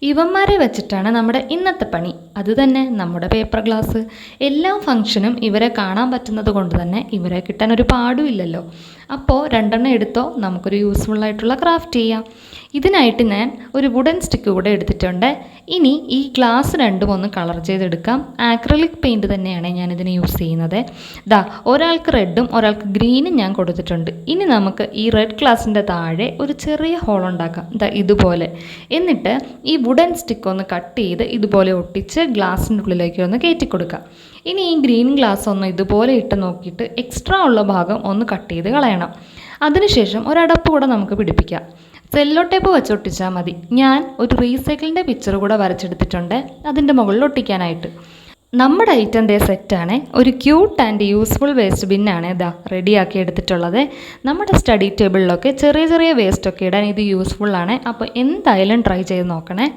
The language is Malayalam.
ഇവന്മാരെ വെച്ചിട്ടാണ് നമ്മുടെ ഇന്നത്തെ പണി. അതുതന്നെ നമ്മുടെ പേപ്പർ ഗ്ലാസ്. എല്ലാ ഫംഗ്ഷനും ഇവരെ കാണാൻ പറ്റുന്നത് കൊണ്ട് തന്നെ ഇവരെ കിട്ടാൻ ഒരു പാടുമില്ലല്ലോ. അപ്പോൾ രണ്ടെണ്ണം എടുത്തോ, നമുക്കൊരു യൂസ്ഫുള്ളായിട്ടുള്ള ക്രാഫ്റ്റ് ചെയ്യാം. ഇതിനായിട്ട് ഞാൻ ഒരു വുഡൻ സ്റ്റിക്ക് കൂടെ എടുത്തിട്ടുണ്ട്. ഇനി ഈ ഗ്ലാസ് രണ്ടും ഒന്ന് കളർ ചെയ്തെടുക്കാം. ആക്രിലിക് പെയിൻറ്റ് തന്നെയാണ് ഞാനിതിന് യൂസ് ചെയ്യുന്നത്. ഒരാൾക്ക് റെഡും ഒരാൾക്ക് ഗ്രീനും ഞാൻ കൊടുത്തിട്ടുണ്ട്. ഇനി നമുക്ക് ഈ റെഡ് ഗ്ലാസിൻ്റെ താഴെ ഒരു ചെറിയ ഹോൾ ഉണ്ടാക്കാം, ഇതുപോലെ. എന്നിട്ട് ഈ വുഡൻ സ്റ്റിക്ക് ഒന്ന് കട്ട് ചെയ്ത് ഇതുപോലെ ഒട്ടിച്ച് ഗ്ലാസിൻ്റെ ഉള്ളിലേക്ക് ഒന്ന് കയറ്റി കൊടുക്കുക. ഇനി ഈ ഗ്രീൻ ഗ്ലാസ് ഒന്ന് ഇതുപോലെ ഇട്ട് നോക്കിയിട്ട് എക്സ്ട്രാ ഉള്ള ഭാഗം ഒന്ന് കട്ട് ചെയ്ത് കളയണം. അതിനുശേഷം ഒരടപ്പ് കൂടെ നമുക്ക് പിടിപ്പിക്കാം. സെല്ലോ ടേപ്പ് വെച്ച് ഒട്ടിച്ചാൽ മതി. ഞാൻ ഒരു റീസൈക്കിളിൻ്റെ പിക്ചർ കൂടെ വരച്ചെടുത്തിട്ടുണ്ട് അതിൻ്റെ മുകളിൽ ഒട്ടിക്കാനായിട്ട്. നമ്മുടെ ഐറ്റം സെറ്റാണ്. ഒരു ക്യൂട്ട് ആൻഡ് യൂസ്ഫുൾ വേസ്റ്റ് ബിന്നാണ് റെഡിയാക്കി എടുത്തിട്ടുള്ളത്. നമ്മുടെ സ്റ്റഡി ടേബിളിലൊക്കെ ചെറിയ ചെറിയ വേസ്റ്റൊക്കെ ഇടാൻ ഇത് യൂസ്ഫുള്ളാണ്. അപ്പോൾ എന്തായാലും ട്രൈ ചെയ്ത് നോക്കണേ.